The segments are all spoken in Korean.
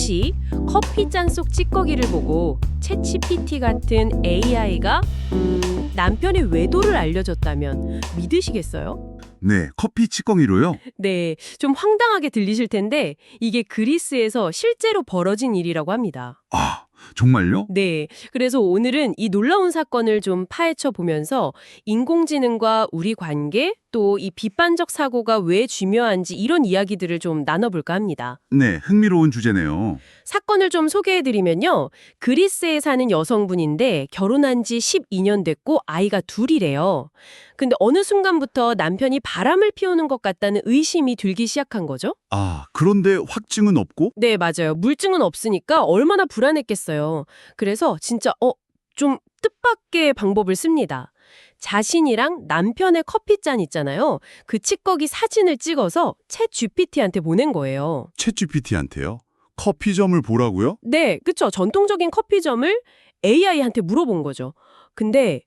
혹시 커피잔 속 찌꺼기를 보고 챗GPT 같은 AI가 남편의 외도를 알려줬다면 믿으시겠어요? 네, 커피 찌꺼기로요? 네, 좀 황당하게 들리실 텐데 이게 그리스에서 실제로 벌어진 일이라고 합니다. 아, 정말요? 네, 그래서 오늘은 이 놀라운 사건을 좀 파헤쳐 보면서 인공지능과 우리 관계, 또 이 비판적 사고가 왜 중요한지 이런 이야기들을 좀 나눠볼까 합니다. 네, 흥미로운 주제네요. 사건을 좀 소개해드리면요. 그리스에 사는 여성분인데 결혼한 지 12년 됐고 아이가 둘이래요. 근데 어느 순간부터 남편이 바람을 피우는 것 같다는 의심이 들기 시작한 거죠. 아, 그런데 확증은 없고? 네, 맞아요. 물증은 없으니까 얼마나 불안했겠어요. 그래서 진짜 좀 뜻밖의 방법을 씁니다. 자신이랑 남편의 커피잔 있잖아요. 그 찌꺼기 사진을 찍어서 챗 GPT한테 보낸 거예요. 챗GPT한테요? 커피점을 보라고요? 네, 그쵸. 전통적인 커피점을 AI한테 물어본 거죠. 근데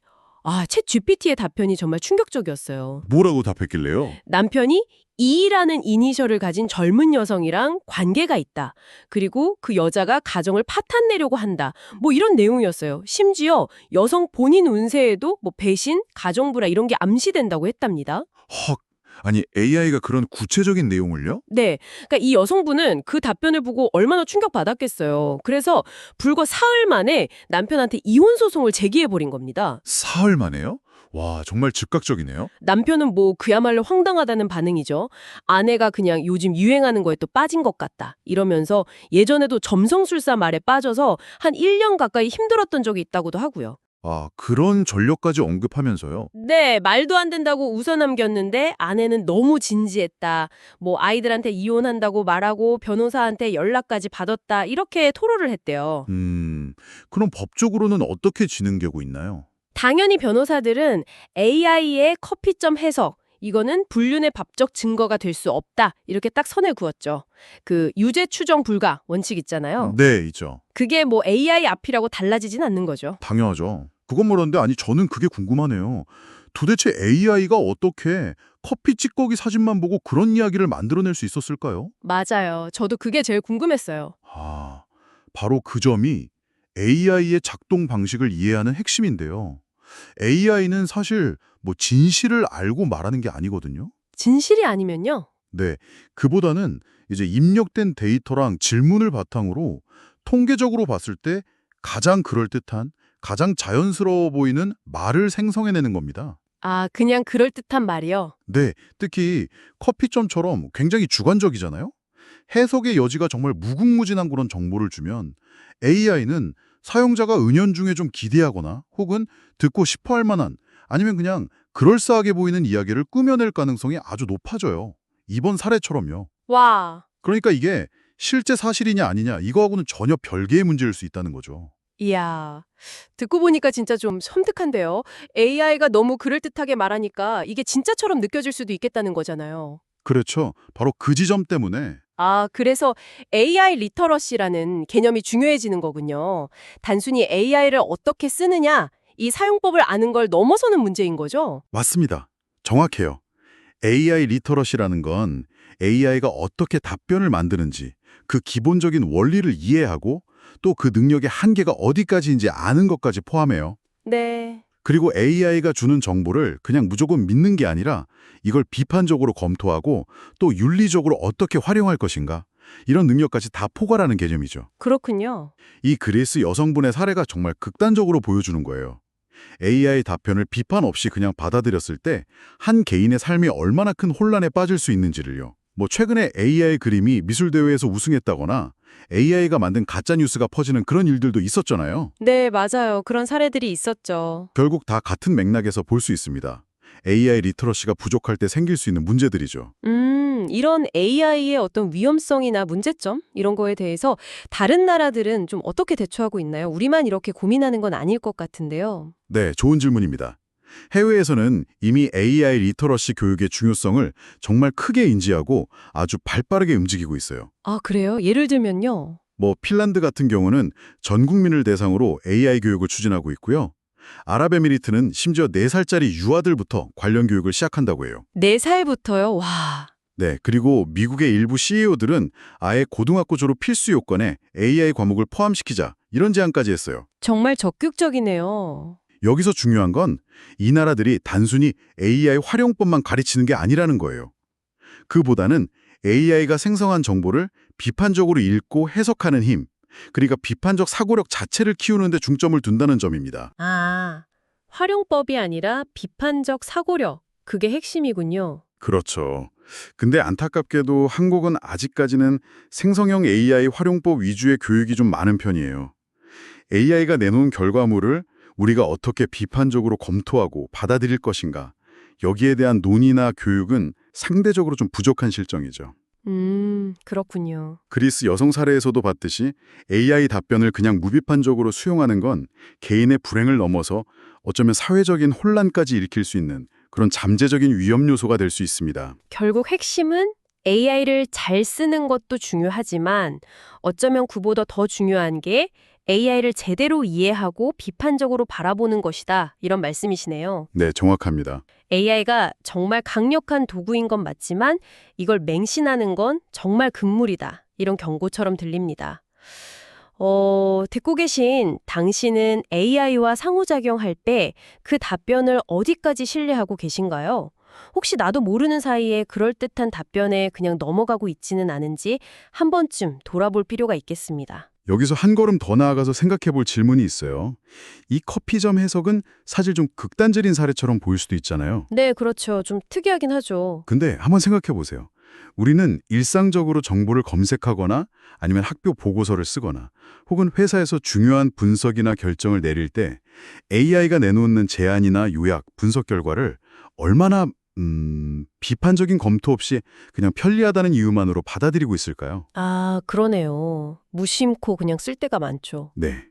챗 GPT의 답변이 정말 충격적이었어요. 뭐라고 답했길래요? 남편이 E라는 이니셜을 가진 젊은 여성이랑 관계가 있다. 그리고 그 여자가 가정을 파탄내려고 한다. 뭐 이런 내용이었어요. 심지어 여성 본인 운세에도 뭐 배신, 가정불화 이런 게 암시된다고 했답니다. 헉, 아니 AI가 그런 구체적인 내용을요? 네. 그러니까 이 여성분은 그 답변을 보고 얼마나 충격받았겠어요. 그래서 불과 사흘 만에 남편한테 이혼 소송을 제기해버린 겁니다. 사흘 만에요? 와, 정말 즉각적이네요. 남편은 뭐 그야말로 황당하다는 반응이죠. 아내가 그냥 요즘 유행하는 거에 또 빠진 것 같다. 이러면서 예전에도 점성술사 말에 빠져서 한 1년 가까이 힘들었던 적이 있다고도 하고요. 아, 그런 전력까지 언급하면서요? 네, 말도 안 된다고 웃어넘겼는데 아내는 너무 진지했다. 뭐 아이들한테 이혼한다고 말하고 변호사한테 연락까지 받았다. 이렇게 토로를 했대요. 그럼 법적으로는 어떻게 진행되고 있나요? 당연히 변호사들은 AI의 커피점 해석, 이거는 불륜의 법적 증거가 될 수 없다. 이렇게 딱 선을 그었죠. 그 유죄 추정 불가 원칙 있잖아요. 네, 있죠. 그게 뭐 AI 앞이라고 달라지진 않는 거죠. 당연하죠. 그건 모르는데 아니 저는 그게 궁금하네요. 도대체 AI가 어떻게 커피 찌꺼기 사진만 보고 그런 이야기를 만들어낼 수 있었을까요? 맞아요. 저도 그게 제일 궁금했어요. 아, 바로 그 점이 AI의 작동 방식을 이해하는 핵심인데요. AI는 사실 뭐 진실을 알고 말하는 게 아니거든요. 진실이 아니면요? 네, 그보다는 이제 입력된 데이터랑 질문을 바탕으로 통계적으로 봤을 때 가장 그럴듯한, 가장 자연스러워 보이는 말을 생성해내는 겁니다. 그냥 그럴듯한 말이요. 네, 특히 커피점처럼 굉장히 주관적이잖아요. 해석의 여지가 정말 무궁무진한 그런 정보를 주면 AI는 사용자가 은연중에 좀 기대하거나 혹은 듣고 싶어 할 만한 아니면 그냥 그럴싸하게 보이는 이야기를 꾸며낼 가능성이 아주 높아져요. 이번 사례처럼요. 와, 그러니까 이게 실제 사실이냐 아니냐 이거하고는 전혀 별개의 문제일 수 있다는 거죠. 이야. 듣고 보니까 진짜 좀 섬뜩한데요. AI가 너무 그럴듯하게 말하니까 이게 진짜처럼 느껴질 수도 있겠다는 거잖아요. 그렇죠. 바로 그 지점 때문에 그래서 AI 리터러시라는 개념이 중요해지는 거군요. 단순히 AI를 어떻게 쓰느냐, 이 사용법을 아는 걸 넘어서는 문제인 거죠? 맞습니다. 정확해요. AI 리터러시라는 건 AI가 어떻게 답변을 만드는지 그 기본적인 원리를 이해하고 또 그 능력의 한계가 어디까지인지 아는 것까지 포함해요. 네. 그리고 AI가 주는 정보를 그냥 무조건 믿는 게 아니라 이걸 비판적으로 검토하고 또 윤리적으로 어떻게 활용할 것인가 이런 능력까지 다 포괄하는 개념이죠. 그렇군요. 이 그리스 여성분의 사례가 정말 극단적으로 보여주는 거예요. AI 답변을 비판 없이 그냥 받아들였을 때 한 개인의 삶이 얼마나 큰 혼란에 빠질 수 있는지를요. 뭐 최근에 AI 그림이 미술대회에서 우승했다거나 AI가 만든 가짜뉴스가 퍼지는 그런 일들도 있었잖아요. 네, 맞아요. 그런 사례들이 있었죠. 결국 다 같은 맥락에서 볼 수 있습니다. AI 리터러시가 부족할 때 생길 수 있는 문제들이죠. 이런 AI의 어떤 위험성이나 문제점 이런 거에 대해서 다른 나라들은 좀 어떻게 대처하고 있나요? 우리만 이렇게 고민하는 건 아닐 것 같은데요. 네, 좋은 질문입니다. 해외에서는 이미 AI 리터러시 교육의 중요성을 정말 크게 인지하고 아주 발빠르게 움직이고 있어요. 그래요? 예를 들면요. 뭐 핀란드 같은 경우는 전 국민을 대상으로 AI 교육을 추진하고 있고요. 아랍에미리트는 심지어 4살짜리 유아들부터 관련 교육을 시작한다고 해요. 4살부터요? 와. 네, 그리고 미국의 일부 CEO들은 아예 고등학교 졸업 필수 요건에 AI 과목을 포함시키자 이런 제안까지 했어요. 정말 적극적이네요. 여기서 중요한 건 이 나라들이 단순히 AI 활용법만 가르치는 게 아니라는 거예요. 그보다는 AI가 생성한 정보를 비판적으로 읽고 해석하는 힘, 그러니까 비판적 사고력 자체를 키우는 데 중점을 둔다는 점입니다. 아, 활용법이 아니라 비판적 사고력. 그게 핵심이군요. 그렇죠. 근데 안타깝게도 한국은 아직까지는 생성형 AI 활용법 위주의 교육이 좀 많은 편이에요. AI가 내놓은 결과물을 우리가 어떻게 비판적으로 검토하고 받아들일 것인가, 여기에 대한 논의나 교육은 상대적으로 좀 부족한 실정이죠. 그렇군요. 그리스 여성 사례에서도 봤듯이 AI 답변을 그냥 무비판적으로 수용하는 건 개인의 불행을 넘어서 어쩌면 사회적인 혼란까지 일으킬 수 있는 그런 잠재적인 위험 요소가 될 수 있습니다. 결국 핵심은 AI를 잘 쓰는 것도 중요하지만 어쩌면 그보다 더 중요한 게 AI를 제대로 이해하고 비판적으로 바라보는 것이다. 이런 말씀이시네요. 네, 정확합니다. AI가 정말 강력한 도구인 건 맞지만 이걸 맹신하는 건 정말 금물이다. 이런 경고처럼 들립니다. 듣고 계신 당신은 AI와 상호작용할 때 그 답변을 어디까지 신뢰하고 계신가요? 혹시 나도 모르는 사이에 그럴듯한 답변에 그냥 넘어가고 있지는 않은지 한 번쯤 돌아볼 필요가 있겠습니다. 여기서 한 걸음 더 나아가서 생각해 볼 질문이 있어요. 이 커피점 해석은 사실 좀 극단적인 사례처럼 보일 수도 있잖아요. 네, 그렇죠. 좀 특이하긴 하죠. 근데 한번 생각해 보세요. 우리는 일상적으로 정보를 검색하거나 아니면 학교 보고서를 쓰거나 혹은 회사에서 중요한 분석이나 결정을 내릴 때 AI가 내놓는 제안이나 요약, 분석 결과를 얼마나 비판적인 검토 없이 그냥 편리하다는 이유만으로 받아들이고 있을까요? 아, 그러네요. 무심코 그냥 쓸 때가 많죠. 네.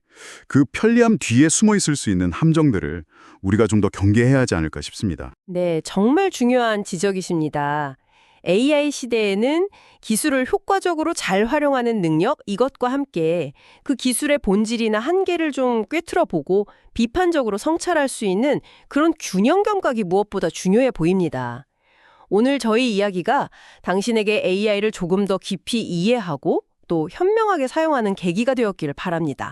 그 편리함 뒤에 숨어 있을 수 있는 함정들을 우리가 좀 더 경계해야 하지 않을까 싶습니다. 네, 정말 중요한 지적이십니다. AI 시대에는 기술을 효과적으로 잘 활용하는 능력, 이것과 함께 그 기술의 본질이나 한계를 좀 꿰뚫어 보고 비판적으로 성찰할 수 있는 그런 균형 감각이 무엇보다 중요해 보입니다. 오늘 저희 이야기가 당신에게 AI를 조금 더 깊이 이해하고 또 현명하게 사용하는 계기가 되었기를 바랍니다.